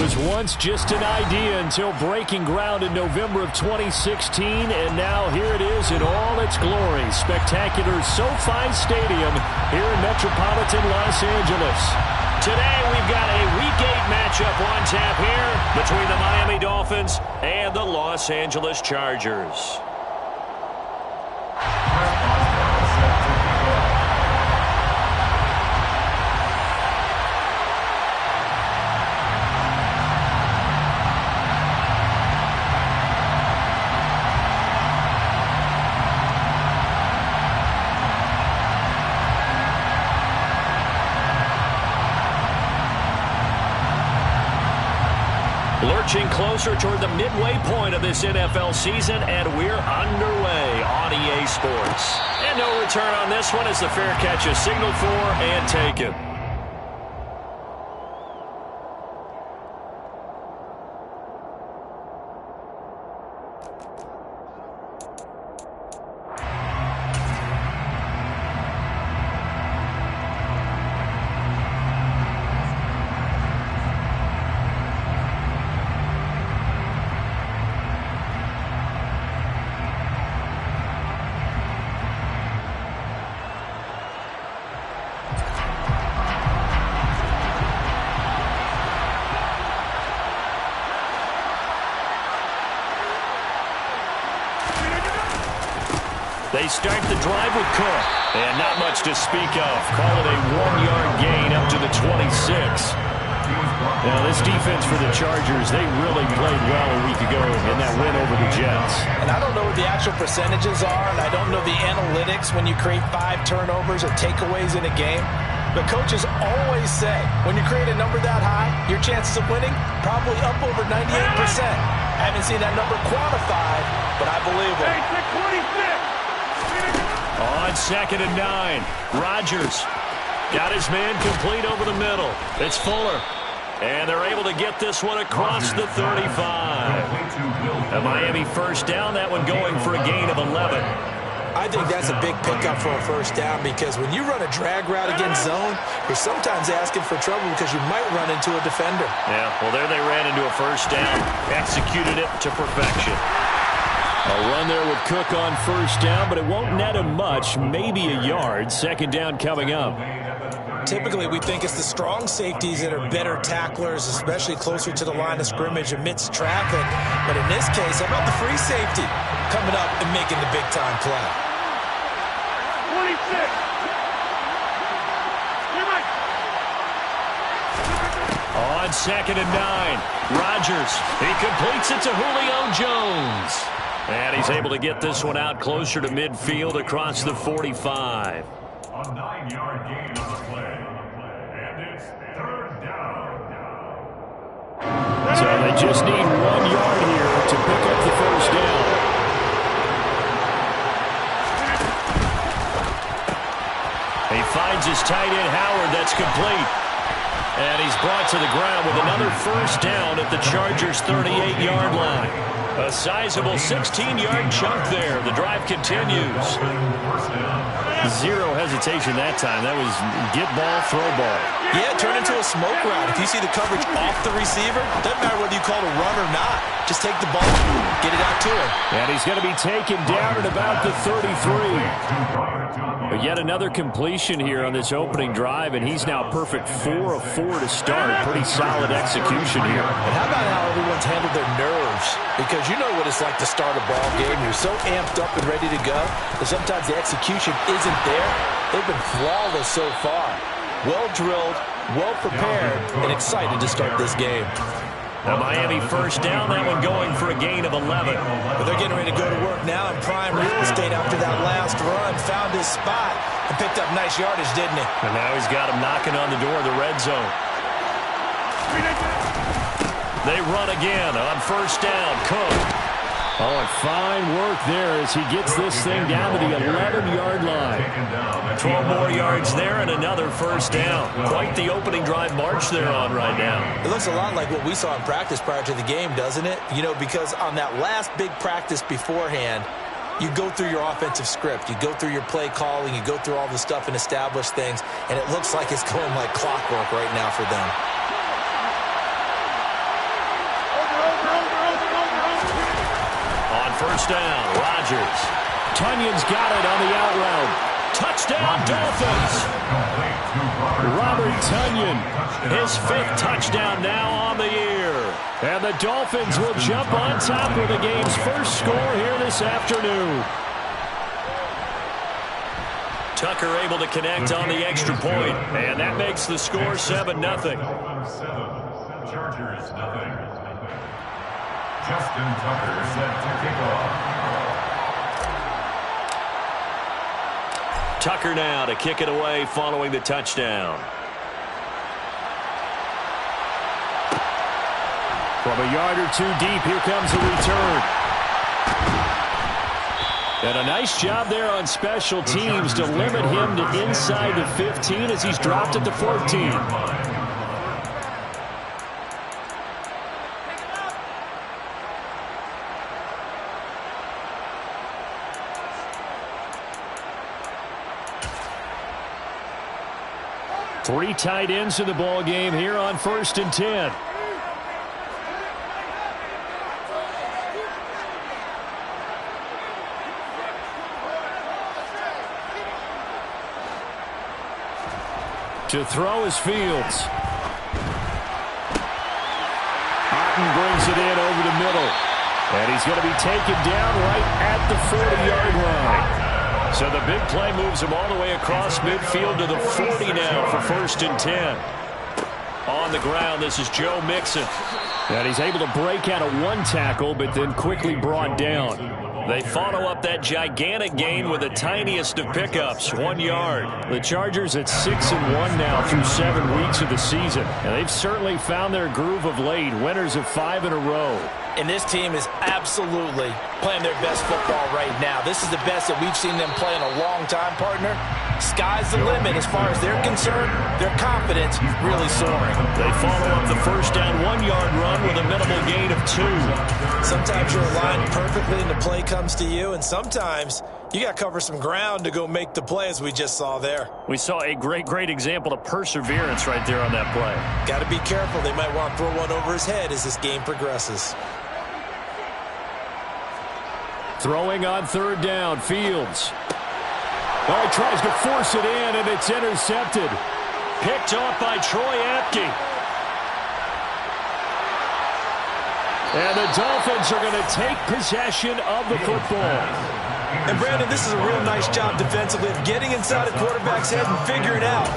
was once just an idea until breaking ground in November of 2016, and now here it is in all its glory. Spectacular SoFi Stadium here in metropolitan Los Angeles. Today we've got a Week 8 matchup on tap here between the Miami Dolphins and the Los Angeles Chargers. Lurching closer toward the midway point of this NFL season, and we're underway on EA Sports. And no return on this one as the fair catch is signaled for and taken. They start the drive with Cook, and not much to speak of. Call it a 1-yard gain up to the 26. Now, this defense for the Chargers, they really played well a week ago in that win over the Jets. And I don't know what the actual percentages are, and I don't know the analytics when you create 5 turnovers or takeaways in a game. But coaches always say, when you create a number that high, your chances of winning probably up over 98%. I haven't seen that number quantified, but I believe it. On 2nd and 9, Rodgers got his man complete over the middle. It's Fuller. And they're able to get this one across the 35. A Miami first down, that one going for a gain of 11. I think that's a big pickup for a first down because when you run a drag route against zone, you're sometimes asking for trouble because you might run into a defender. Yeah, well, there they ran into a first down, executed it to perfection. A run there with Cook on first down, but it won't net him much, maybe a yard. 2nd down coming up. Typically, we think it's the strong safeties that are better tacklers, especially closer to the line of scrimmage amidst traffic. But in this case, how about the free safety coming up and making the big-time play? 26. On 2nd and 9, Rodgers. He completes it to Julio Jones. And he's able to get this one out closer to midfield across the 45. A 9-yard gain on the play. And it's 3rd down. So they just need 1 yard here to pick up the first down. He finds his tight end, Howard. That's complete. And he's brought to the ground with another first down at the Chargers' 38-yard line. A sizable 16-yard chunk there. The drive continues. Zero hesitation that time. That was get ball, throw ball. Yeah, turn into a smoke route. If you see the coverage off the receiver, doesn't matter whether you call it a run or not. Just take the ball, get it out to him. And he's going to be taken down at about the 33. But yet another completion here on this opening drive, and he's now perfect 4 of 4 to start. Pretty solid execution here. And how about how everyone's handled their nerves? Because you know what it's like to start a ball game. You're so amped up and ready to go that sometimes the execution isn't there. They've been flawless so far. Well drilled, well prepared, and excited to start this game. The Miami first down, that one going for a gain of 11. But they're getting ready to go to work now in prime real estate after that last run. Found his spot and picked up nice yardage, didn't he? And now he's got him knocking on the door of the red zone. They run again on first down. Cook. Oh, and fine work there as he gets this thing down to the 11-yard line. 12 more yards there and another first down. Quite the opening drive march they're on right now. It looks a lot like what we saw in practice prior to the game, doesn't it? You know, because on that last big practice beforehand, you go through your offensive script. You go through your play calling. You go through all the stuff and establish things. And it looks like it's going like clockwork right now for them. first down. Rodgers. Tunyon's got it on the out route. Touchdown, Dolphins. Robert Tonyan. His 5th touchdown now on the year. And the Dolphins will jump on top with the game's first score here this afternoon. Tucker able to connect on the extra point, and that makes the score 7-0. Chargers, nothing. Justin Tucker set to kick off. Tucker now to kick it away following the touchdown. From a yard or two deep, here comes a return. And a nice job there on special teams to limit him to inside the 15 as he's dropped it to 14. Three tight ends in the ball game here on 1st and 10. To throw is Fields. Otten brings it in over the middle. And he's going to be taken down right at the 40-yard line. So the big play moves him all the way across midfield to the 40 now for 1st and 10. On the ground, this is Joe Mixon. And he's able to break out of one tackle, but then quickly brought down. They follow up that gigantic gain with the tiniest of pickups, 1 yard. The Chargers at 6-1 now through 7 weeks of the season. And they've certainly found their groove of late, winners of 5 in a row. And this team is absolutely playing their best football right now. This is the best that we've seen them play in a long time, partner. Sky's the limit as far as they're concerned. Their confidence really soaring. They follow up the first down 1 yard run with a minimal gain of 2. Sometimes you're aligned perfectly and the play comes to you, and sometimes you got to cover some ground to go make the play as we just saw there. We saw a great example of perseverance right there on that play. Got to be careful. They might want to throw one over his head as this game progresses. Throwing on 3rd down, Fields. Oh, he tries to force it in, and it's intercepted. Picked off by Troy Apke. And the Dolphins are going to take possession of the football. And, Brandon, this is a real nice job defensively of getting inside a quarterback's head and figuring out,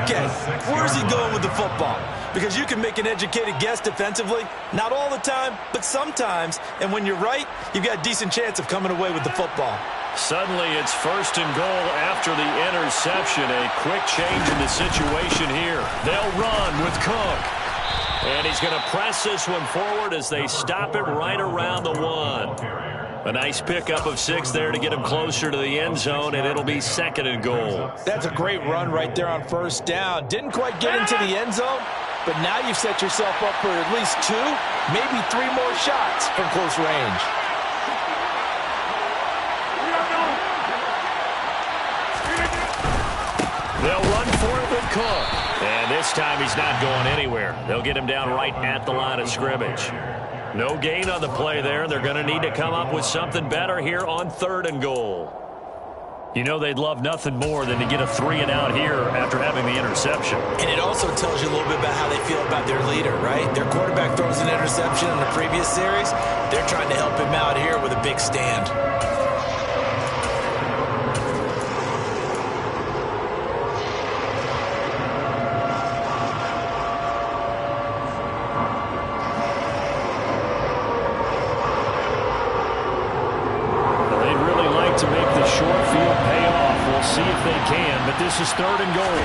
okay, where's he going with the football? Because you can make an educated guess defensively, not all the time, but sometimes. And when you're right, you've got a decent chance of coming away with the football. Suddenly it's 1st and goal after the interception. A quick change in the situation here. They'll run with Cook. And he's going to press this one forward as they stop it right around the 1. A nice pickup of 6 there to get him closer to the end zone, and it'll be 2nd and goal. That's a great run right there on 1st down. Didn't quite get into the end zone, but now you've set yourself up for at least 2, maybe 3 more shots from close range. They'll run for it with Cook. And this time he's not going anywhere. They'll get him down right at the line of scrimmage. No gain on the play there. They're going to need to come up with something better here on 3rd and goal. You know they'd love nothing more than to get a 3 and out here after having the interception. And it also tells you a little bit about how they feel about their leader, right? Their quarterback throws an interception in the previous series. They're trying to help him out here with a big stand. To make the short field pay off. We'll see if they can, but this is 3rd and goal.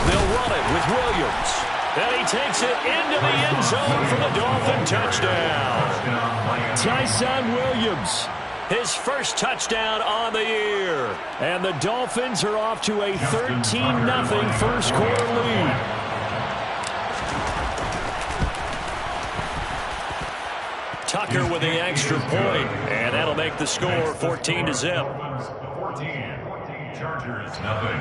They'll run it with Williams. And he takes it into the end zone for the Dolphin touchdown. Tyson Williams. His first touchdown on the year. And the Dolphins are off to a 13-0 first quarter lead. Tucker with the extra point, and that'll make the score 14-0. 14. Chargers, nothing.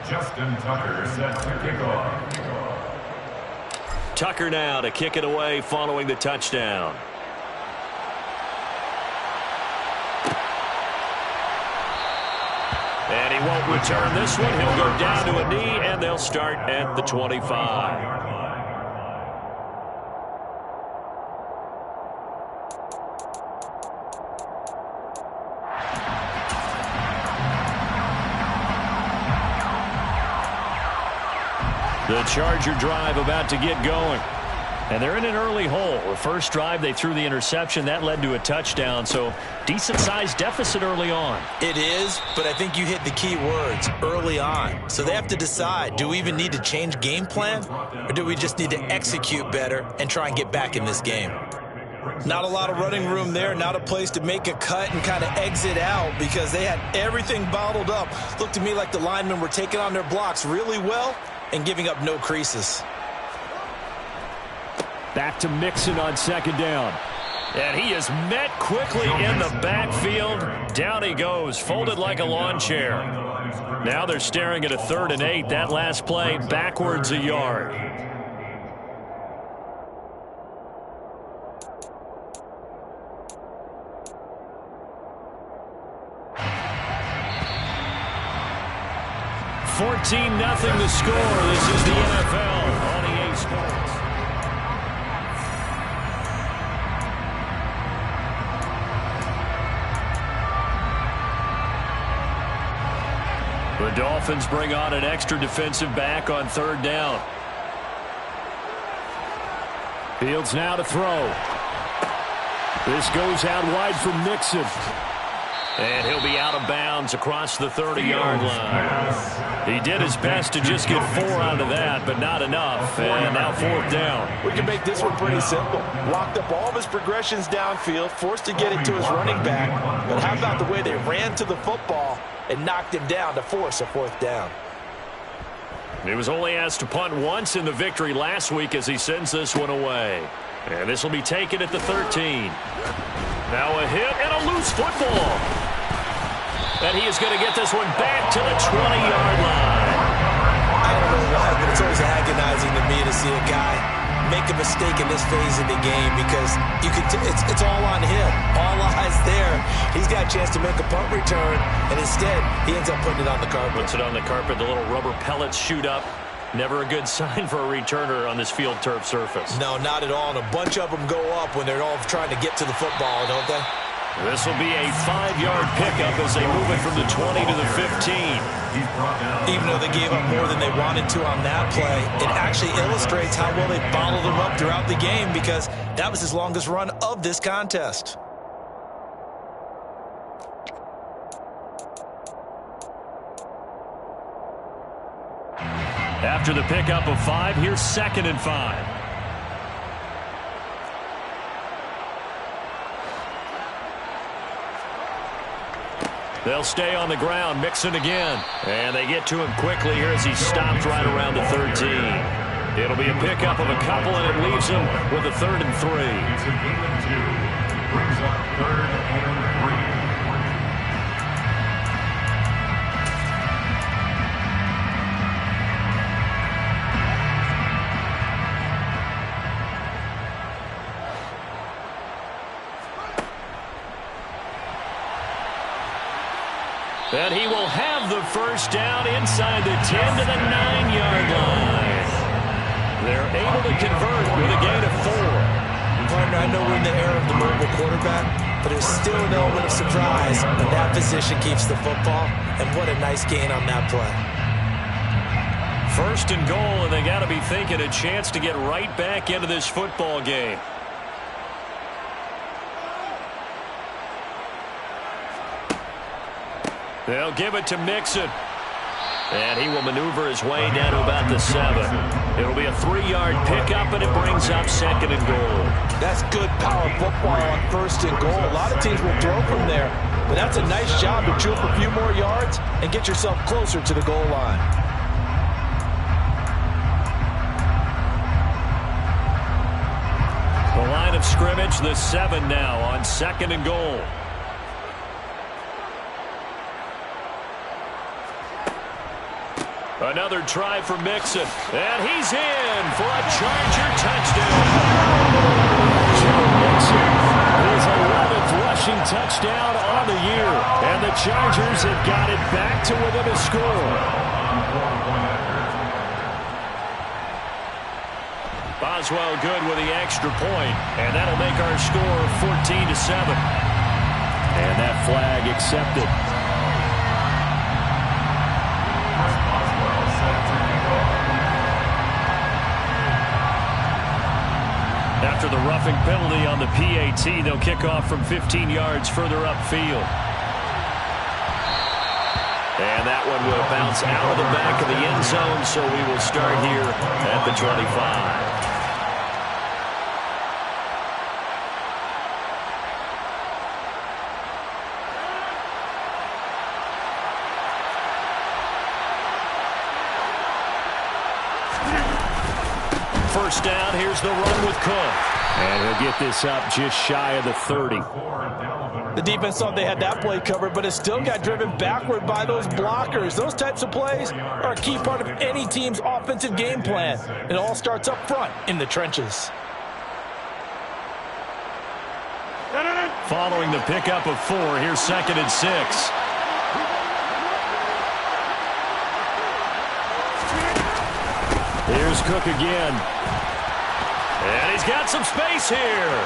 Justin Tucker set to kick off. Tucker now to kick it away following the touchdown. And he won't return this one. He'll go down to a knee, and they'll start at the 25. The Charger drive about to get going. And they're in an early hole. The first drive, they threw the interception. That led to a touchdown, so decent-sized deficit early on. It is, but I think you hit the key words, early on. So they have to decide, do we even need to change game plan, or do we just need to execute better and try and get back in this game? Not a lot of running room there, not a place to make a cut and kind of exit out because they had everything bottled up. Looked to me like the linemen were taking on their blocks really well and giving up no creases. Back to Mixon on second down. And he is met quickly in the backfield. Down he goes, folded like a lawn chair. Now they're staring at a 3rd and 8. That last play, backwards a yard. $14-0 the score. This is the NFL on EA Sports. The Dolphins bring on an extra defensive back on 3rd down. Fields now to throw. This goes out wide for Mixon. And he'll be out of bounds across the 30-yard line. He did his best to just get 4 out of that, but not enough. And now 4th down. We can make this one pretty simple. Locked up all of his progressions downfield, forced to get it to his running back. But how about the way they ran to the football and knocked him down to force a 4th down? He was only asked to punt once in the victory last week as he sends this one away. And this will be taken at the 13. Now a hit and a loose football. And he is going to get this one back to the 20-yard line. I don't know why, but it's always agonizing to me to see a guy make a mistake in this phase of the game because it's all on him. All eyes there. He's got a chance to make a punt return, and instead he ends up putting it on the carpet. Puts it on the carpet. The little rubber pellets shoot up. Never a good sign for a returner on this field turf surface. No, not at all. And a bunch of them go up when they're all trying to get to the football, don't they? This will be a 5-yard pickup as they move it from the 20 to the 15. Even though they gave up more than they wanted to on that play, it actually illustrates how well they bottled them up throughout the game because that was his longest run of this contest. After the pickup of 5, here's 2nd and 5. They'll stay on the ground, Mixon again. And they get to him quickly here as he stopped right around the 13. It'll be a pickup of a couple, and it leaves him with a 3rd and 3. Brings up 3rd and 3. And he will have the 1st down inside the 10 to the 9-yard line. They're able to convert with a gain of 4. Partner, I know we're in the era of the mobile quarterback, but there's still an element of surprise when that position keeps the football, and what a nice gain on that play. 1st and goal, and they got to be thinking a chance to get right back into this football game. They'll give it to Mixon. And he will maneuver his way down to about the 7. It'll be a 3-yard pickup, and it brings up 2nd and goal. That's good power football on 1st and goal. A lot of teams will throw from there, but that's a nice job to chew up a few more yards and get yourself closer to the goal line. The line of scrimmage, the 7 now on 2nd and goal. Another try for Mixon, and he's in for a Charger touchdown. Joe Mixon, his 11th rushing touchdown on the year. And the Chargers have got it back to within a score. Boswell good with the extra point, and that'll make our score 14-7. And that flag accepted. After the roughing penalty on the PAT, they'll kick off from 15 yards further upfield. And that one will bounce out of the back of the end zone, so we will start here at the 25. First down, here's the run with Cook. And he'll get this up just shy of the 30. The defense thought they had that play covered, but it still got driven backward by those blockers. Those types of plays are a key part of any team's offensive game plan. It all starts up front in the trenches. Following the pickup of 4, here's 2nd and 6. Here's Cook again. And he's got some space here.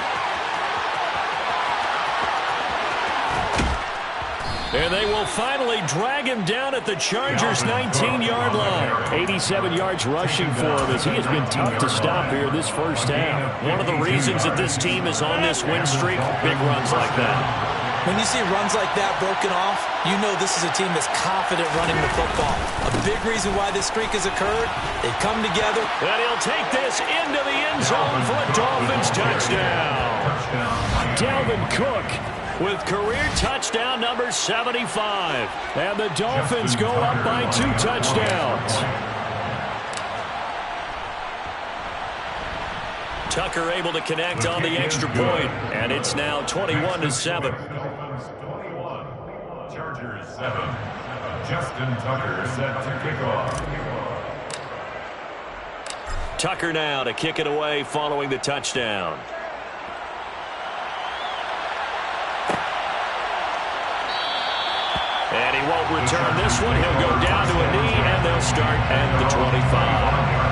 And they will finally drag him down at the Chargers' 19-yard line. 87 yards rushing for him as he has been tough to stop here this first half. One of the reasons that this team is on this win streak, big runs like that. When you see runs like that broken off, you know this is a team that's confident running the football. A big reason why this streak has occurred, they come together. And he'll take this into the end zone for a Dolphins touchdown. Dalvin Cook with career touchdown number 75. And the Dolphins go up by 2 touchdowns. Tucker able to connect on the extra point, and it's now 21-7. Chargers 7. Justin Tucker set to kick off. Tucker now to kick it away following the touchdown. And he won't return this one. He'll go down to a knee, and they'll start at the 25.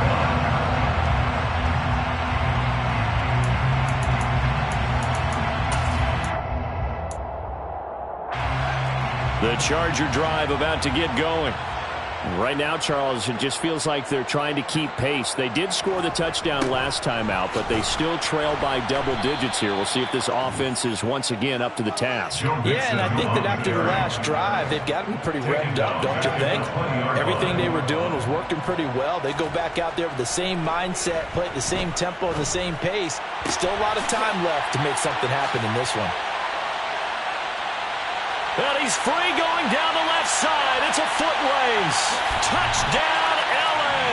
The Charger drive about to get going. Right now, Charles, it just feels like they're trying to keep pace. They did score the touchdown last time out, but they still trail by double digits here. We'll see if this offense is once again up to the task. Yeah, and I think that after the last drive, they've gotten pretty revved up, don't you think? Everything they were doing was working pretty well. They go back out there with the same mindset, play at the same tempo and the same pace. Still a lot of time left to make something happen in this one. And he's free going down the left side. It's a foot race. Touchdown, L.A.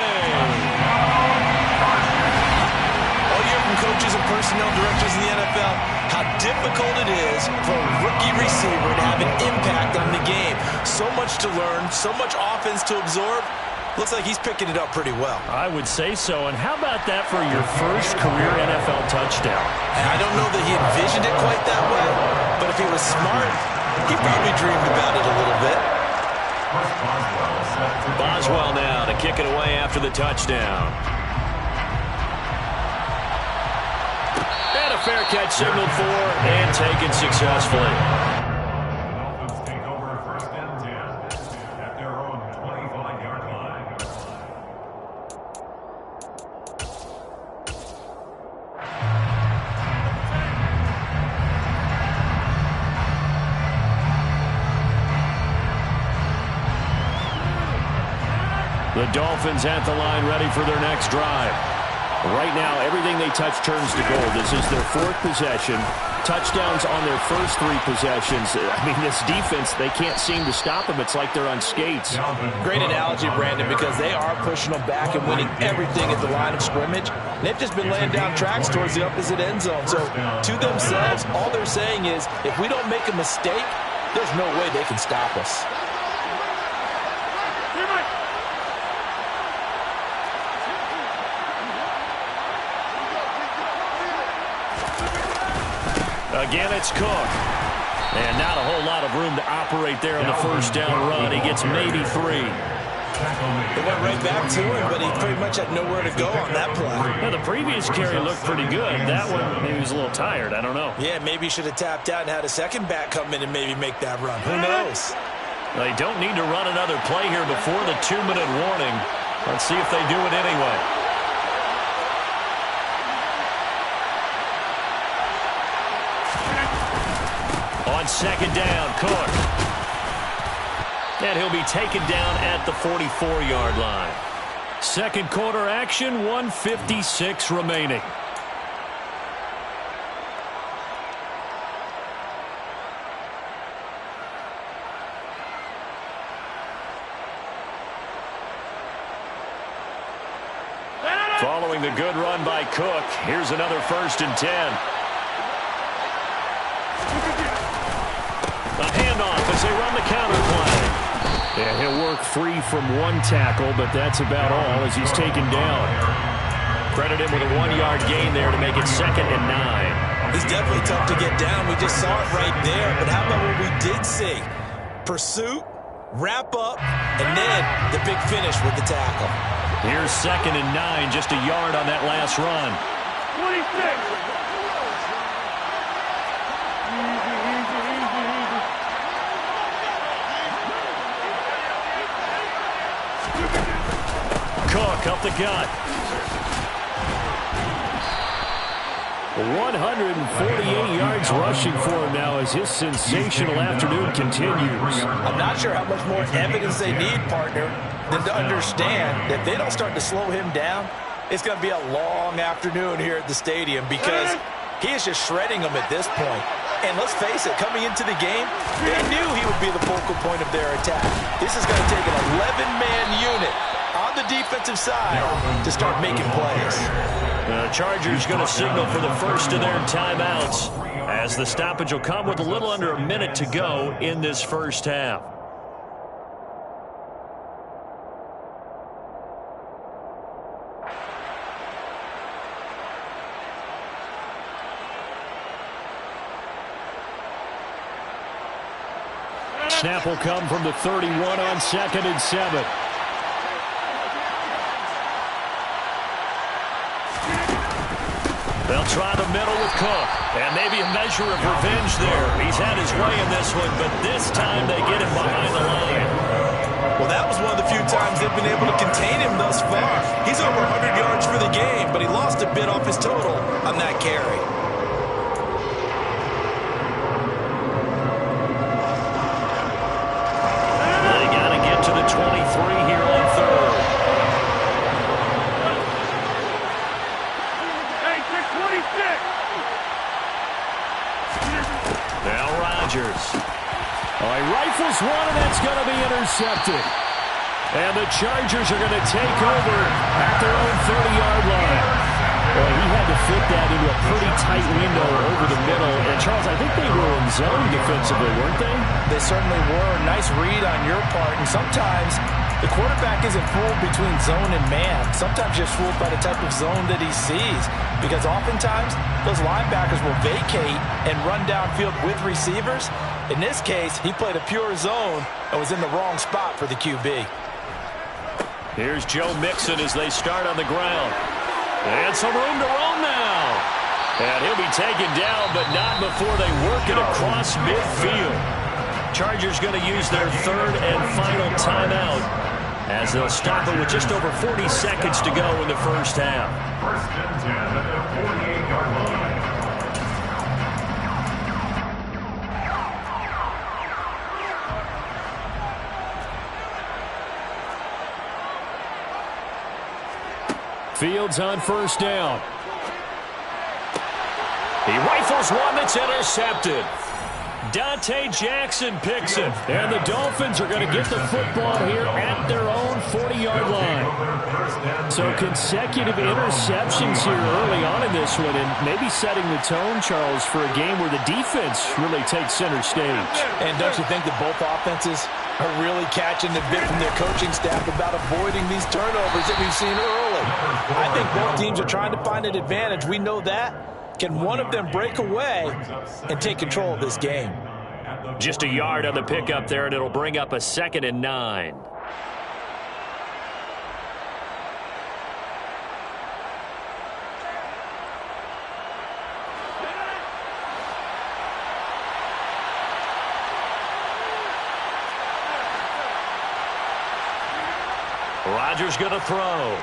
All year from coaches and personnel directors in the NFL, how difficult it is for a rookie receiver to have an impact on the game. So much to learn, so much offense to absorb. Looks like he's picking it up pretty well. I would say so. And how about that for your first career NFL touchdown? And I don't know that he envisioned it quite that way, but if he was smart, he probably dreamed about it a little bit. Boswell now to kick it away after the touchdown. And a fair catch signaled for and taken successfully. Dolphins take over 1st and 10 at their own 25-yard line. The Dolphins at the line ready for their next drive. Right now, everything they touch turns to gold. This is their 4th possession. Touchdowns on their first 3 possessions. I mean, this defense, they can't seem to stop them. It's like they're on skates. Great analogy, Brandon, because they are pushing them back and winning everything at the line of scrimmage. They've just been laying down tracks towards the opposite end zone. So, to themselves, all they're saying is, if we don't make a mistake, there's no way they can stop us. Again, it's Cook. And not a whole lot of room to operate there on the first down run. He gets maybe 3. They went right back to him, but he pretty much had nowhere to go on that play. Yeah, the previous carry looked pretty good. That one, maybe he was a little tired. I don't know. Yeah, maybe he should have tapped out and had a second back come in and maybe make that run. Who knows? They don't need to run another play here before the 2-minute warning. Let's see if they do it anyway. On second down, Cook. And he'll be taken down at the 44-yard line. Second quarter action, 1:56 remaining. Following the good run by Cook, here's another 1st and 10. A handoff as they run the counter play. Yeah, he'll work free from one tackle, but that's about all as he's taken down. Credit him with a 1-yard gain there to make it 2nd and 9. He's definitely tough to get down. We just saw it right there. But how about what we did see? Pursuit, wrap up, and then the big finish with the tackle. Here's 2nd and 9, just a yard on that last run. 26. Cook up the gut. 148 yards rushing for him now as his sensational afternoon continues. I'm not sure how much more evidence they need, partner, than to understand that if they don't start to slow him down, it's going to be a long afternoon here at the stadium because he is just shredding them at this point. And let's face it, coming into the game, they knew he would be the focal point of their attack. This is going to take an 11-man unit on the defensive side to start making plays. The Chargers going to signal for the first of their timeouts as the stoppage will come with a little under a minute to go in this first half. Snap will come from the 31 on 2nd and 7. They'll try the middle with Cook. And maybe a measure of revenge there. He's had his way in this one, but this time they get him behind the line. Well, that was one of the few times they've been able to contain him thus far. He's over 100 yards for the game, but he lost a bit off his total on that carry. They got to get to the 23 here on 3rd. Now Rodgers. Oh, he rifles one, and that's going to be intercepted. And the Chargers are going to take over at their own 30-yard line. Well, he had to fit that into a pretty tight window over the middle. And, Charles, I think they were in zone defensively, weren't they? They certainly were. Nice read on your part. And sometimes the quarterback isn't fooled between zone and man. Sometimes you're fooled by the type of zone that he sees. Because oftentimes, those linebackers will vacate and run downfield with receivers. In this case, he played a pure zone and was in the wrong spot for the QB. Here's Joe Mixon as they start on the ground. And some room to roam now. And he'll be taken down, but not before they work it across midfield. Chargers going to use their 3rd and final timeout as they'll stop it with just over 40 seconds to go in the first half. 1st and 10 at the 48-yard line. Fields on 1st down. He rifles one that's intercepted. Dante Jackson picks it. And the Dolphins are going to get the football here at their own 40-yard line. So consecutive interceptions here early on in this one, and maybe setting the tone, Charles, for a game where the defense really takes center stage. And don't you think that both offenses are really catching the bit from their coaching staff about avoiding these turnovers that we've seen early? I think both teams are trying to find an advantage. We know that. Can one of them break away and take control of this game? Just a yard on the pickup there, and it'll bring up a 2nd and 9. Rodgers going to throw.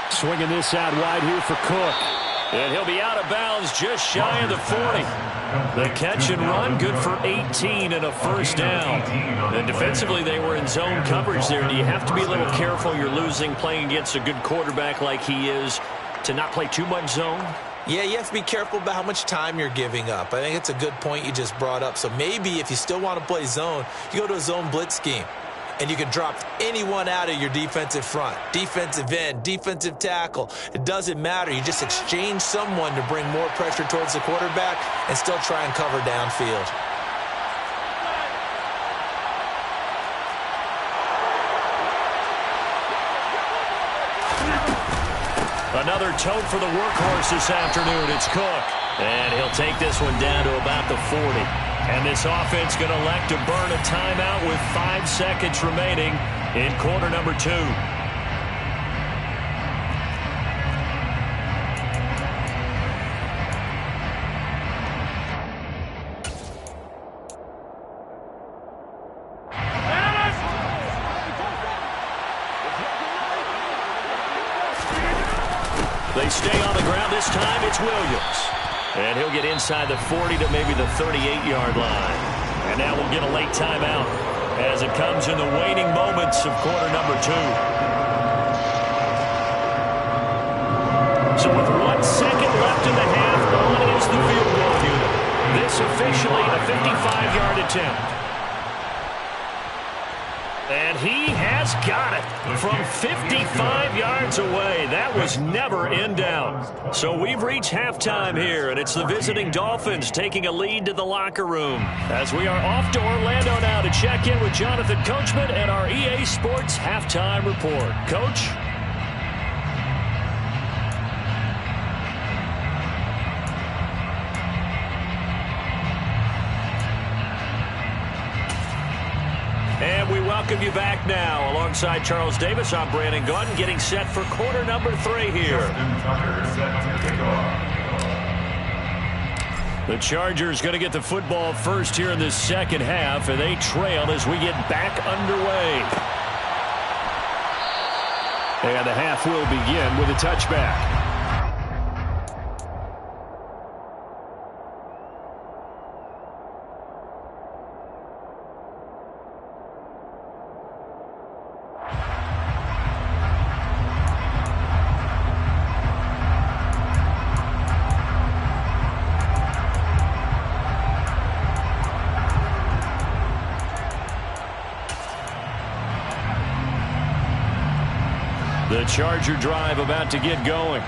Swinging this out wide here for Cook. And he'll be out of bounds just shy of the 40. The catch and run, good for 18 and a first down. And defensively, they were in zone coverage there. Do you have to be a little careful? You're losing playing against a good quarterback like he is to not play too much zone? Yeah, you have to be careful about how much time you're giving up. I think it's a good point you just brought up. So maybe if you still want to play zone, you go to a zone blitz scheme. And you can drop anyone out of your defensive front, defensive end, defensive tackle. It doesn't matter. You just exchange someone to bring more pressure towards the quarterback and still try and cover downfield. Another tote for the workhorse this afternoon. It's Cook. And he'll take this one down to about the 40. And this offense going to elect to burn a timeout with 5 seconds remaining in quarter number 2. They stay on the ground. This time it's Williams. And he'll get inside the 40 to maybe the 38-yard line. And now we'll get a late timeout as it comes in the waning moments of quarter number 2. So with 1 second left in the half, on is the field goal unit. This officially a 55-yard attempt. And he has got it from 55 yards away. That was never in doubt. So we've reached halftime here, and it's the visiting Dolphins taking a lead to the locker room as we are off to Orlando now to check in with Jonathan Coachman and our EA Sports halftime report. Coach? And we welcome you back now. Alongside Charles Davis, I'm Brandon Gaudin, getting set for quarter number 3 here. The Chargers going to get the football first here in the second half, and they trail as we get back underway. And the half will begin with a touchback. The Charger drive about to get going.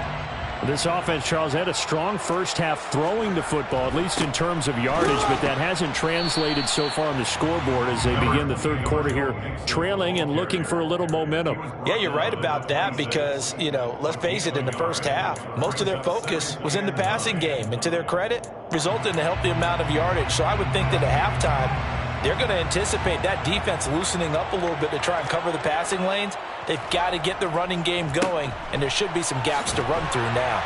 This offense, Charles, had a strong first half throwing the football, at least in terms of yardage, but that hasn't translated so far on the scoreboard as they begin the third quarter here, trailing and looking for a little momentum. Yeah, you're right about that because, let's face it, in the first half, most of their focus was in the passing game. And to their credit, resulted in a healthy amount of yardage. So I would think that at halftime, they're going to anticipate that defense loosening up a little bit to try and cover the passing lanes. They've got to get the running game going, and there should be some gaps to run through now.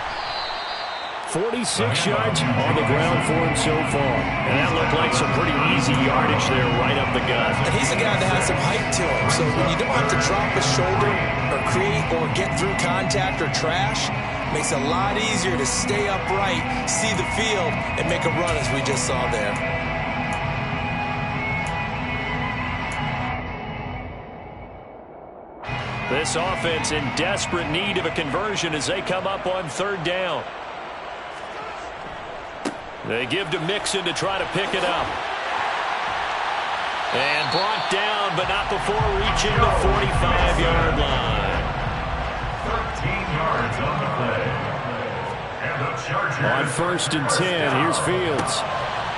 46 yards on the ground for him so far. And that looked like some pretty easy yardage there right up the gut. And he's a guy that has some height to him. So when you don't have to drop a shoulder or create or get through contact or trash, makes it a lot easier to stay upright, see the field, and make a run as we just saw there. This offense in desperate need of a conversion as they come up on third down. They give to Mixon to try to pick it up. And brought down, but not before reaching the 45-yard line. 13 yards on the play. And the Chargers. On 1st and 10, here's Fields.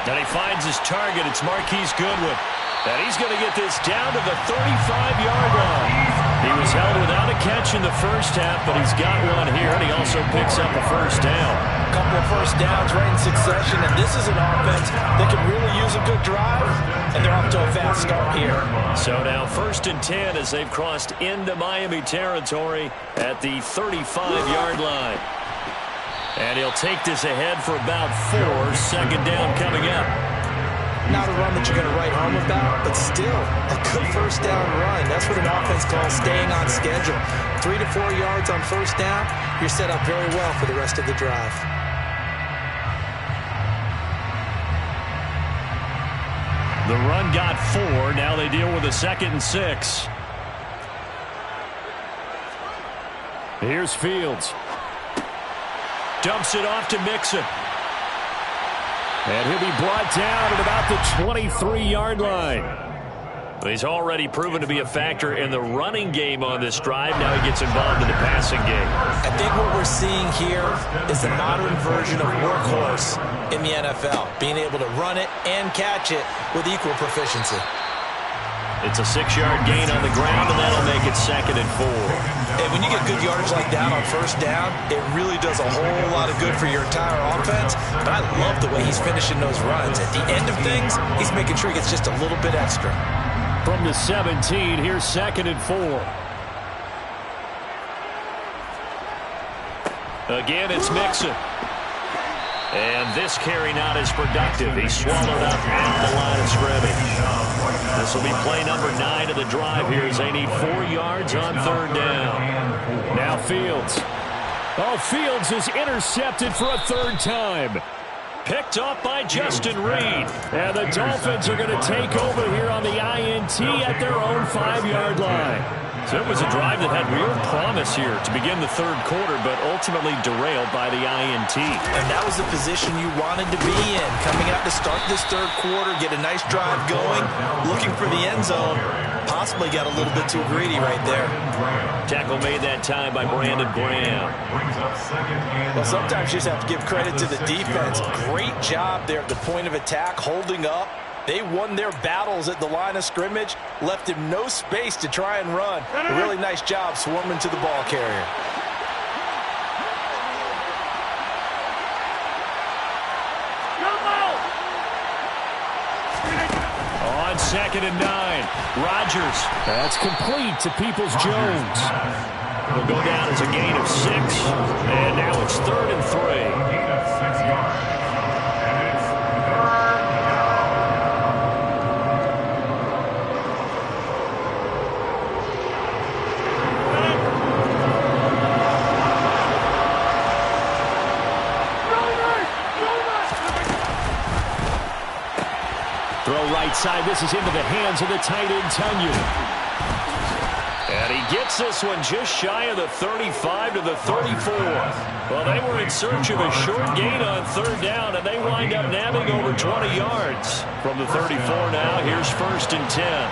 And he finds his target. It's Marquise Goodwin. And he's going to get this down to the 35-yard line. He was held without a catch in the first half, but he's got one here, and he also picks up a first down. A couple of first downs right in succession, and this is an offense that can really use a good drive, and they're off to a fast start here. So now 1st and 10 as they've crossed into Miami territory at the 35-yard line. And he'll take this ahead for about 4. 2nd down coming up. Not a run that you're going to write home about, but still a good first down run. That's what an offense calls staying on schedule. 3 to 4 yards on first down, you're set up very well for the rest of the drive. The run got 4. Now they deal with a 2nd and 6. Here's Fields. Dumps it off to Mixon. And he'll be brought down at about the 23-yard line. He's already proven to be a factor in the running game on this drive. Now he gets involved in the passing game. I think what we're seeing here is a modern version of workhorse in the NFL, being able to run it and catch it with equal proficiency. It's a 6-yard gain on the ground, and that'll make it 2nd and 4. Hey, when you get good yardage like that on first down, it really does a whole lot of good for your entire offense. But I love the way he's finishing those runs. At the end of things, he's making sure he gets just a little bit extra. From the 17, here's 2nd and 4. Again, it's Mixon. And this carry not as productive. He's swallowed up at the line of scrimmage. This will be play number 9 of the drive here as they need 4 yards on 3rd down. Now Fields. Oh, Fields is intercepted for a 3rd time. Picked off by Justin Reed. And the Dolphins are going to take over here on the INT at their own 5-yard line. So it was a drive that had real promise here to begin the 3rd quarter, but ultimately derailed by the INT. And that was the position you wanted to be in. Coming out to start this 3rd quarter, get a nice drive going, looking for the end zone. Possibly got a little bit too greedy right there. Tackle made that time by Brandon Graham. Well, sometimes you just have to give credit to the defense. Great job there at the point of attack, holding up. They won their battles at the line of scrimmage, left him no space to try and run. A really nice job swarming to the ball carrier. On 2nd and 9, Rodgers. That's complete to Peoples-Jones. It'll go down as a gain of 6, and now it's 3rd and 3. Gain of 6 yards. And it's 3rd Throw right side. This is into the hands of the tight end, Tunyon. And he gets this one just shy of the 35 to the 34. Well, they were in search of a short gain on 3rd down, and they wind up nabbing over 20 yards. From the 34 now, here's 1st and 10.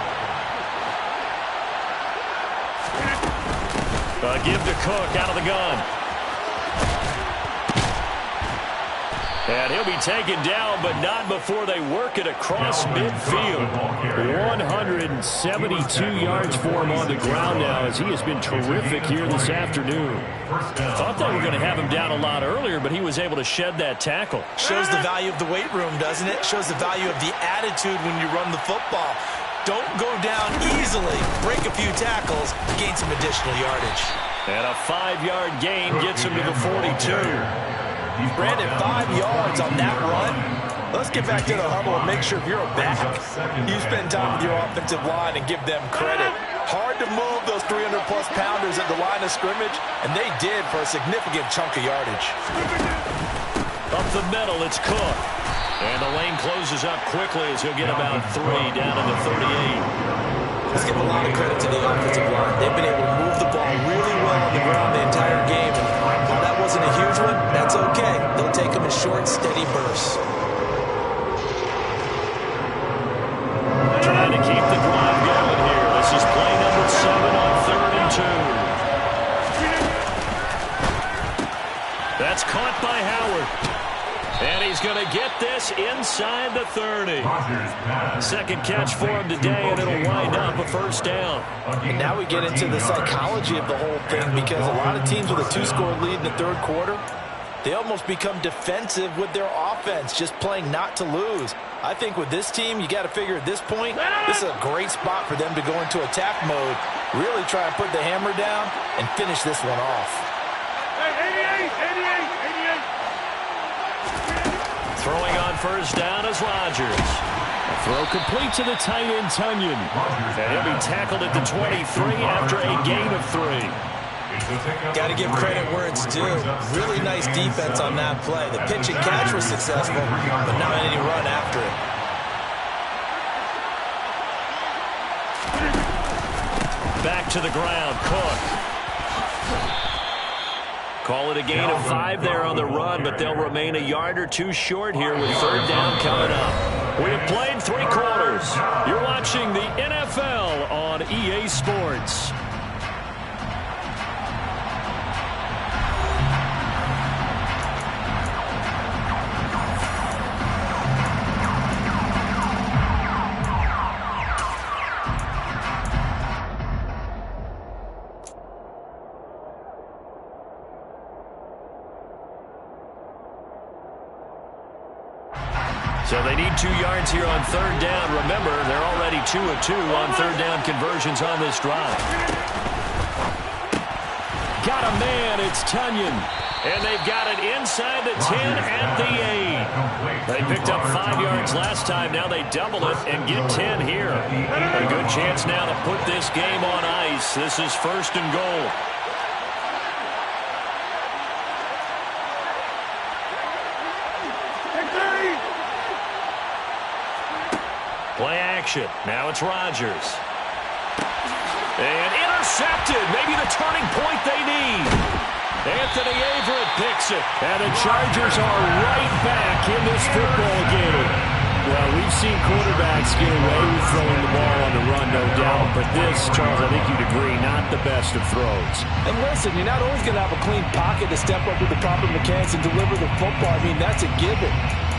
Give to Cook out of the gun. And he'll be taken down, but not before they work it across midfield. 172 yards for him on the ground now, as he has been terrific here this afternoon. Thought they were going to have him down a lot earlier, but he was able to shed that tackle. Shows the value of the weight room, doesn't it? Shows the value of the attitude when you run the football. Don't go down easily. Break a few tackles, gain some additional yardage. And a 5-yard gain gets him to the 42. Brandon, 5 yards on that run. Let's get back to the huddle and make sure if you're a back, you spend time with your offensive line and give them credit. Hard to move those 300-plus pounders at the line of scrimmage, and they did for a significant chunk of yardage. Up the middle, it's Cook. And the lane closes up quickly as he'll get about 3 down to the 38. Let's give a lot of credit to the offensive line. They've been able to move the ball really well on the ground the entire game. And while that wasn't a huge one, that's okay. They'll take them in short, steady bursts. Trying to keep the drive going here. This is play number 7 on 3rd and 2. That's caught by Howard. And he's going to get this inside the 30. Second catch for him today, and it'll wind up a first down. And now we get into the psychology of the whole thing, because a lot of teams with a 2-score lead in the third quarter, they almost become defensive with their offense, just playing not to lose. I think with this team, you got to figure at this point, this is a great spot for them to go into attack mode, really try and put the hammer down and finish this one off. Throwing on first down is Rodgers. A throw complete to the tight end, Tunyon. And he'll be tackled at the 23 after a gain of 3. Got to give credit where it's due. Really nice defense on that play. The pitch and catch was successful, but not any run after it. Back to the ground, Cook. Call it a gain of 5 there on the run, but they'll remain a yard or two short here with third down coming up. We have played 3 quarters. You're watching the NFL on EA Sports. So they need 2 yards here on third down. Remember, they're already 2 of 2 on third down conversions on this drive. Got a man, it's Tunyon. And they've got it inside the 10 at the 8. They picked up 5 yards last time. Now they double it and get 10 here. A good chance now to put this game on ice. This is first and goal. Play action. Now it's Rodgers. And intercepted. Maybe the turning point they need. Anthony Averett picks it. And the Chargers are right back in this football game. Well, we've seen quarterbacks get away with throwing the ball on the run, no doubt. But this, Charles, I think you'd agree, not the best of throws. And listen, you're not always going to have a clean pocket to step up with the proper mechanics and deliver the football. I mean, that's a given.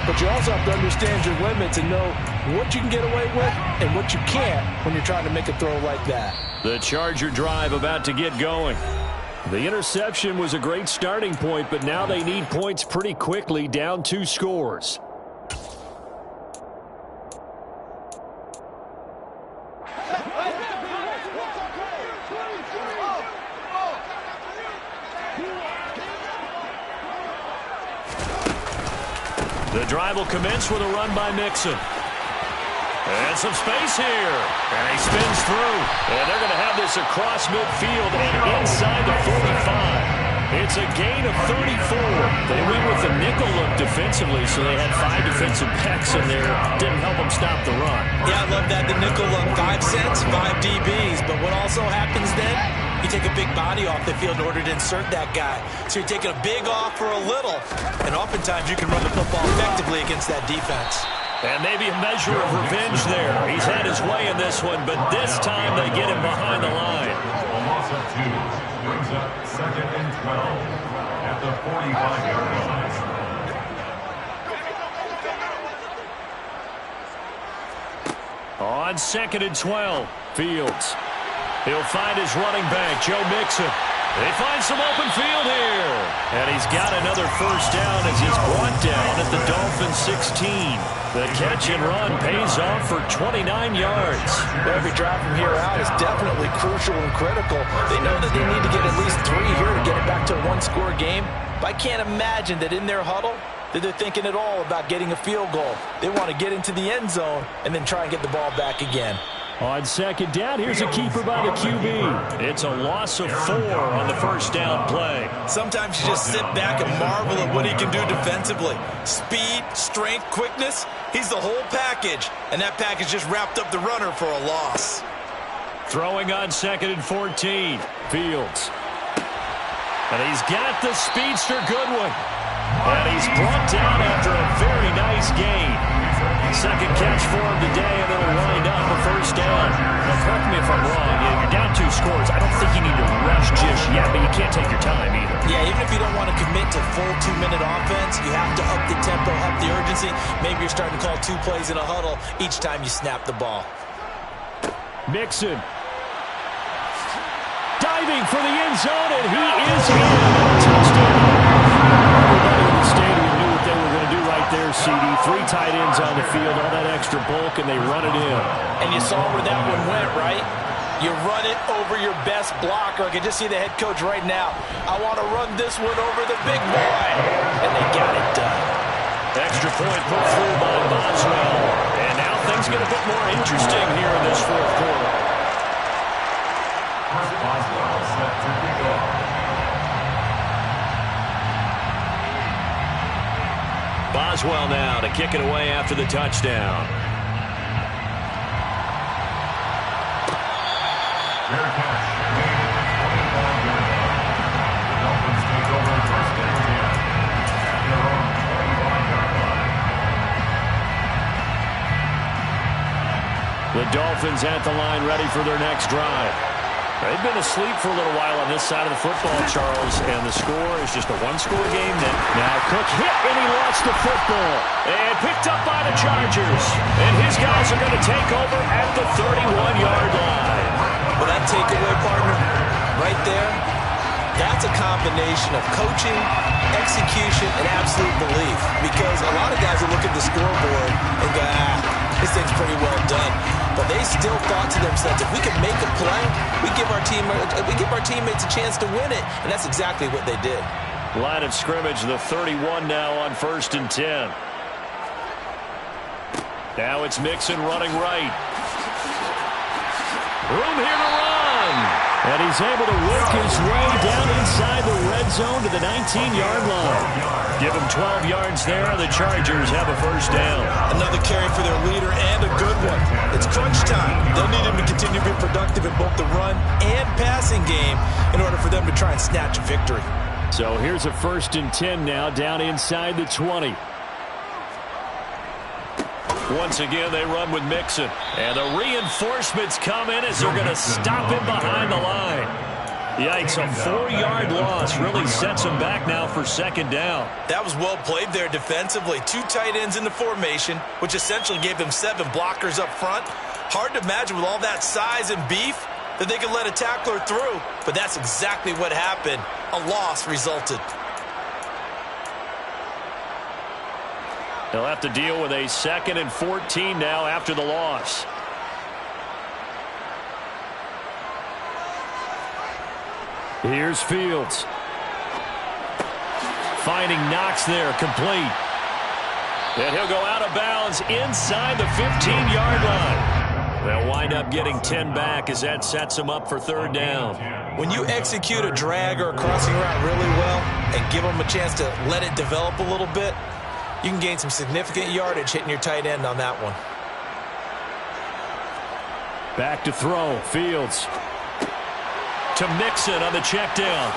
But you also have to understand your limits and know what you can get away with and what you can't when you're trying to make a throw like that. The Charger drive about to get going. The interception was a great starting point, but now they need points pretty quickly, down 2 scores. The drive will commence with a run by Mixon. And some space here. And he spins through. And they're going to have this across midfield and inside the 45. It's a gain of 34. They went with the nickel look defensively, so they had 5 defensive backs in there. Didn't help them stop the run. Yeah, I love that, the nickel look. 5 cents, 5 DBs. But what also happens then, you take a big body off the field in order to insert that guy. So you're taking a big off for a little. And oftentimes you can run the football effectively against that defense. And maybe a measure of revenge there. He's had his way in this one, but this time they get him behind the line. A loss of 2 brings up 2nd and 12 at the 45-yard line. On 2nd and 12, Fields. He'll find his running back, Joe Mixon. They find some open field here. And he's got another first down as he's brought down at the Dolphins 16. The catch and run pays off for 29 yards. Every drive from here out is definitely crucial and critical. They know that they need to get at least 3 here to get it back to a 1-score game. But I can't imagine that in their huddle that they're thinking at all about getting a field goal. They want to get into the end zone and then try and get the ball back again. On second down, here's a keeper by the QB. It's a loss of 4 on the first down play. Sometimes you just sit back and marvel at what he can do defensively. Speed, strength, quickness, he's the whole package. And that package just wrapped up the runner for a loss. Throwing on 2nd and 14, Fields. And he's got the speedster Goodwin. And he's brought down after a very nice gain. Second catch for him today, and it'll wind up a first down. Now, correct me if I'm wrong. You're down 2 scores. I don't think you need to rush just yet, but you can't take your time either. Yeah, even if you don't want to commit to full 2-minute offense, you have to up the tempo, up the urgency. Maybe you're starting to call 2 plays in a huddle each time you snap the ball. Mixon. Diving for the end zone, and he is in. Touchdown. Everybody in the stadium knew what they were going to do right there, CD. 3 tight ends on the field, all that extra bulk, and they run it in. And you saw where that one went, right? You run it over your best blocker. I can just see the head coach right now. I want to run this one over the big boy. And they got it done. Extra point put through by Boswell. And now things get a bit more interesting here in this fourth quarter. Boswell set to kick off. Boswell now to kick it away after the touchdown. Fair catch made at the 25-yard line. The Dolphins take over first and 10 at their own 25-yard line. The Dolphins at the line, ready for their next drive. They've been asleep for a little while on this side of the football, Charles, and the score is just a one-score game. Now Cook hit, and he lost the football. And picked up by the Chargers. And his guys are going to take over at the 31-yard line. Well, that takeaway, partner, right there, that's a combination of coaching, execution, and absolute belief. Because a lot of guys will look at the scoreboard and go, this thing's pretty well done. But they still thought to themselves, if we can make a play, we give our teammates a chance to win it. And that's exactly what they did. Line of scrimmage, the 31 now on 1st and 10. Now it's Mixon running right. Room here to run. And he's able to work his way down inside the red zone to the 19-yard line. Give him 12 yards there. The Chargers have a first down. Another carry for their leader and a good one. It's crunch time. They'll need him to continue to be productive in both the run and passing game in order for them to try and snatch a victory. So here's a 1st and 10 now down inside the 20. Once again, they run with Mixon. And the reinforcements come in as they're going to stop him behind the line. Yikes, a 4-yard loss really sets him back now for 2nd down. That was well played there defensively. 2 tight ends in the formation, which essentially gave them 7 blockers up front. Hard to imagine with all that size and beef that they could let a tackler through. But that's exactly what happened. A loss resulted. They'll have to deal with a 2nd and 14 now after the loss. Here's Fields. Finding Knox there, complete. And he'll go out of bounds inside the 15-yard line. They'll wind up getting 10 back as that sets them up for 3rd down. When you execute a drag or a crossing route really well and give them a chance to let it develop a little bit, you can gain some significant yardage hitting your tight end on that one. Back to throw. Fields. To Mixon on the check down.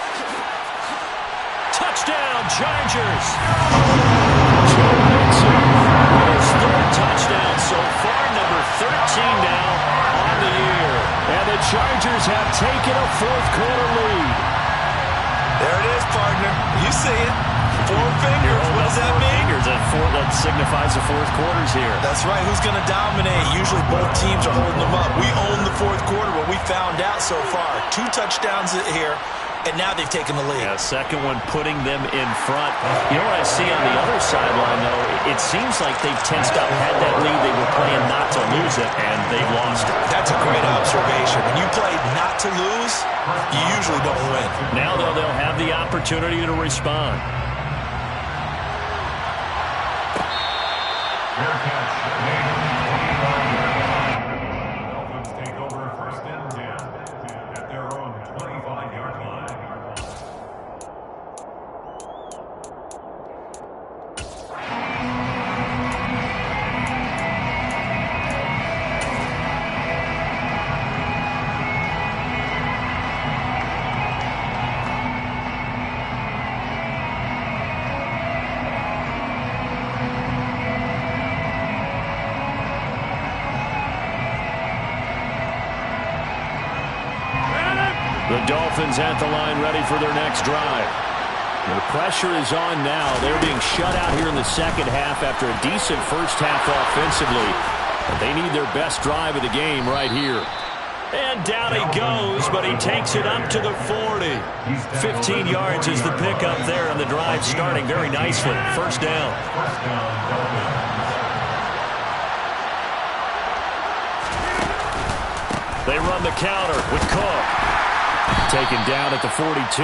Touchdown, Chargers. Joe Mixon, his 3rd touchdown so far, number 13 now on the year. And the Chargers have taken a 4th quarter lead. There it is, partner. You see it. 4 fingers. What does that mean? That signifies the 4th quarters here. That's right. Who's going to dominate? Usually both teams are holding them up. We own the 4th quarter, what we found out so far. 2 touchdowns here, and now they've taken the lead. Yeah, 2nd one putting them in front. You know what I see on the other sideline, though? It seems like they've tensed up, had that lead. They were playing not to lose it, and they've lost it. That's a great observation. When you play not to lose, you usually don't win. Now, though, they'll have the opportunity to respond. Fair catch made at the 25-yard line. Dolphins take over first and 10 at their own 25-yard line. The Dolphins at the line ready for their next drive. The pressure is on now. They're being shut out here in the second half after a decent first half offensively. But they need their best drive of the game right here. And down he goes, but he takes it up to the 40. 15 yards is the pickup there, and the drive starting very nicely. First down. They run the counter with Cook. Taken down at the 42.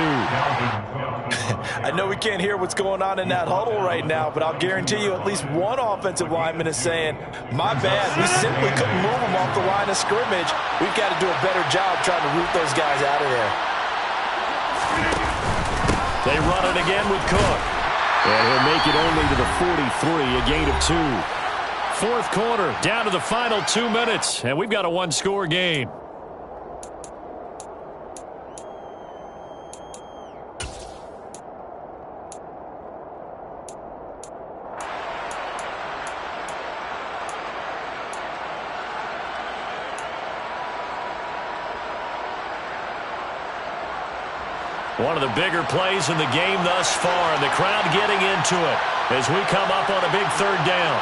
I know we can't hear what's going on in that huddle right now, but I'll guarantee you at least one offensive lineman is saying, my bad, we simply couldn't move them off the line of scrimmage. We've got to do a better job trying to root those guys out of there. They run it again with Cook. And he'll make it only to the 43, a gain of 2. Fourth quarter, down to the final 2 minutes, and we've got a one-score game. One of the bigger plays in the game thus far, and the crowd getting into it as we come up on a big third down.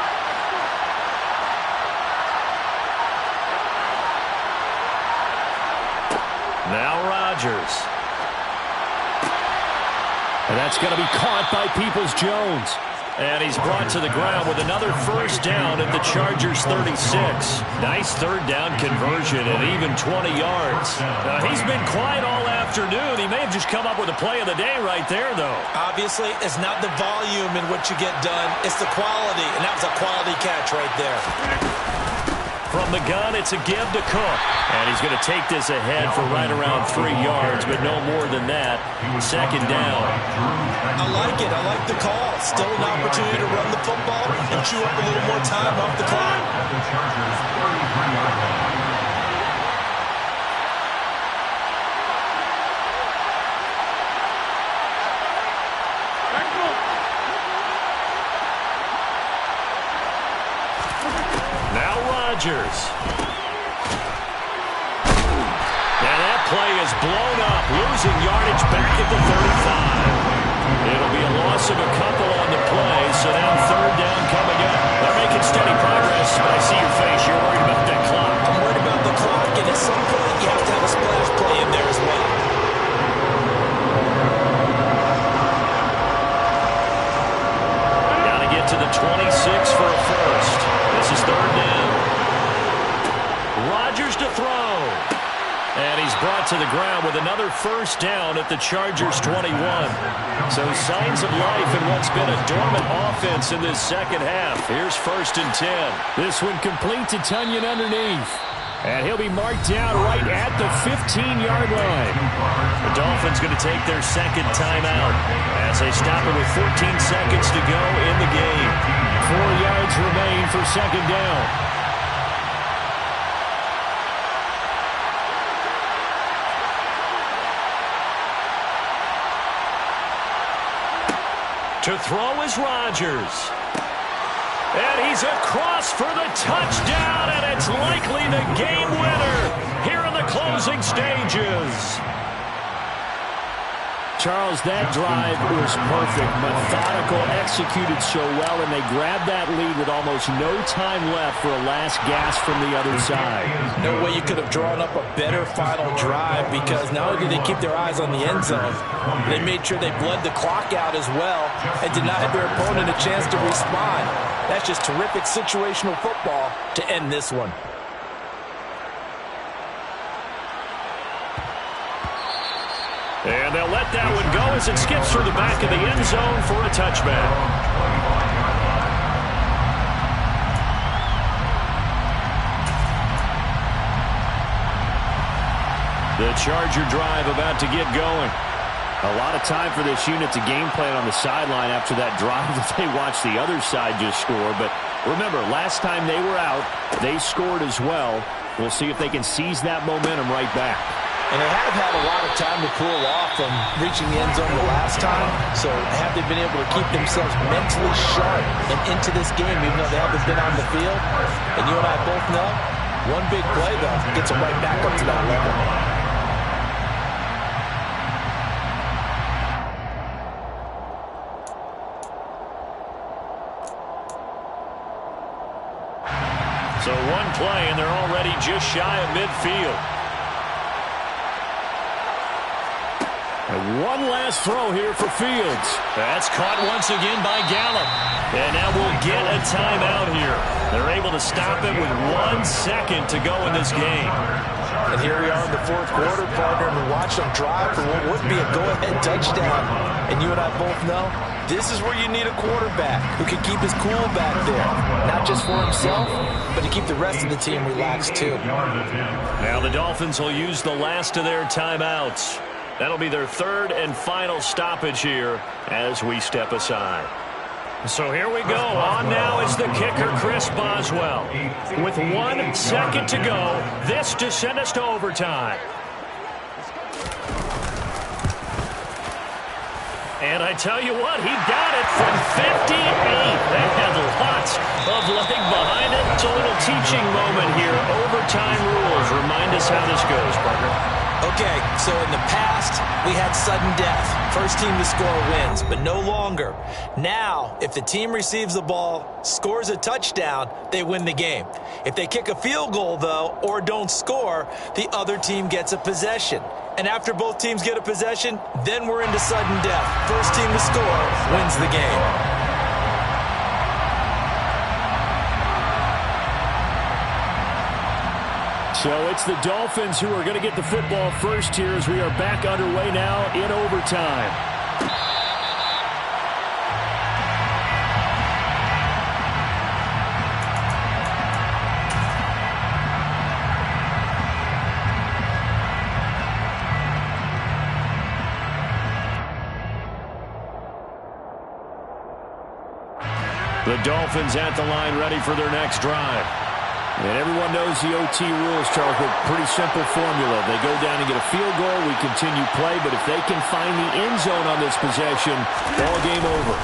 Now Rodgers. And that's going to be caught by Peoples-Jones. And he's brought to the ground with another first down at the Chargers' 36. Nice third down conversion and even 20 yards. He's been quiet all afternoon. He may have just come up with a play of the day right there, though. Obviously, it's not the volume in what you get done. It's the quality, and that was a quality catch right there. From the gun, it's a give to Cook. And he's going to take this ahead for right around 3 yards, but no more than that. Second down. I like it. I like the call. Still an opportunity to run the football and chew up a little more time off the clock. Now Rodgers. And that play is blown up, losing yardage back at the 35. It'll be a loss of a couple on the play, so now third down coming up. They're making steady progress, but I see your face. You're worried about that clock. I'm worried about the clock, and at some point you have to have a splash play in there as well. Got to get to the 26 for a first. This is third down. Rodgers to throw. And he's brought to the ground with another first down at the Chargers' 21. So signs of life in what's been a dormant offense in this second half. Here's 1st and 10. This one complete to Tunyon underneath. And he'll be marked down right at the 15-yard line. The Dolphins going to take their second timeout as they stop it with 14 seconds to go in the game. 4 yards remain for second down. To throw is Rodgers. And he's across for the touchdown, and it's likely the game winner here in the closing stages. Charles, that drive was perfect, methodical, executed so well, and they grabbed that lead with almost no time left for a last gasp from the other side. No way you could have drawn up a better final drive, because not only did they keep their eyes on the end zone, they made sure they bled the clock out as well and denied their opponent a chance to respond. That's just terrific situational football to end this one. And they'll let that one go as it skips through the back of the end zone for a touchback. The Charger drive about to get going. A lot of time for this unit to game plan on the sideline after that drive that they watched the other side just score. But remember, last time they were out, they scored as well. We'll see if they can seize that momentum right back. And they have had a lot of time to cool off from reaching the end zone the last time. So have they been able to keep themselves mentally sharp and into this game, even though they haven't been on the field? And you and I both know, one big play, though, gets them right back up to that level. So one play, and they're already just shy of midfield. And one last throw here for Fields. That's caught once again by Gallup. And now we'll get a timeout here. They're able to stop it with 1 second to go in this game. And here we are in the fourth quarter, partner, and we watched them drive for what would be a go-ahead touchdown. And you and I both know this is where you need a quarterback who can keep his cool back there. Not just for himself, but to keep the rest of the team relaxed too. Now the Dolphins will use the last of their timeouts. That'll be their third and final stoppage here as we step aside. So here we go. On now is the kicker, Chris Boswell. With 1 second to go, this to send us to overtime. And I tell you what, he got it from 58. They had lots of leg behind it. It's a little teaching moment here. Overtime rules. Remind us how this goes, partner. Okay, so in the past, we had sudden death. First team to score wins, but no longer. Now, if the team receives the ball, scores a touchdown, they win the game. If they kick a field goal, though, or don't score, the other team gets a possession. And after both teams get a possession, then we're into sudden death. First team to score wins the game. So it's the Dolphins who are going to get the football first here as we are back underway now in overtime. The Dolphins at the line ready for their next drive. And everyone knows the OT rules, Charles, but pretty simple formula. They go down and get a field goal, we continue play, but if they can find the end zone on this possession, ball game over.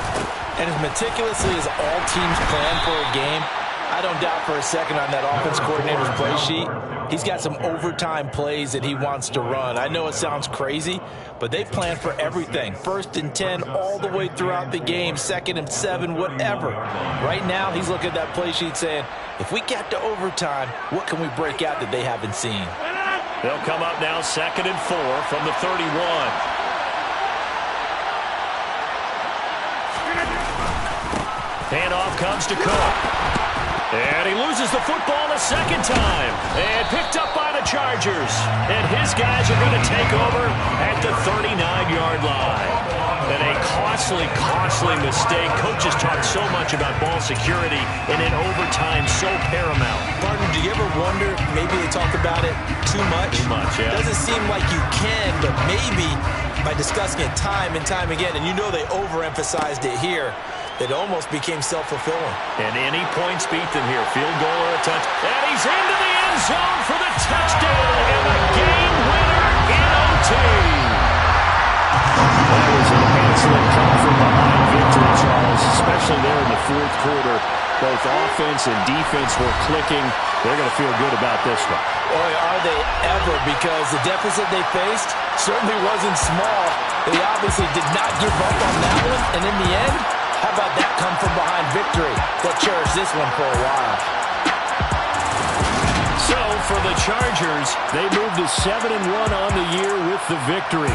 And as meticulously as all teams plan for a game, I don't doubt for a second on that offense coordinator's play sheet, he's got some overtime plays that he wants to run. I know it sounds crazy, but they've planned for everything. 1st and 10 all the way throughout the game, 2nd and 7, whatever. Right now, he's looking at that play sheet saying, if we get to overtime, what can we break out that they haven't seen? They'll come up now 2nd and 4 from the 31. Handoff comes to Cook. And he loses the football a second time. And picked up by the Chargers. And his guys are going to take over at the 39-yard line. And a costly, costly mistake. Coaches talk so much about ball security, and in overtime, so paramount. Partner, do you ever wonder if maybe they talk about it too much? Too much, yeah. It doesn't seem like you can, but maybe by discussing it time and time again, and you know they overemphasized it here, it almost became self-fulfilling. And any points beat them here, field goal or a touch. And he's into the end zone for the touchdown and the game winner in OT. That was an excellent come-from-behind victory, Charles, especially there in the fourth quarter. Both offense and defense were clicking. They're going to feel good about this one. Boy, are they ever, because the deficit they faced certainly wasn't small. They obviously did not give up on that one, and in the end, how about that come-from-behind victory? They'll cherish this one for a while. So, for the Chargers, They moved to 7-1 on the year with the victory.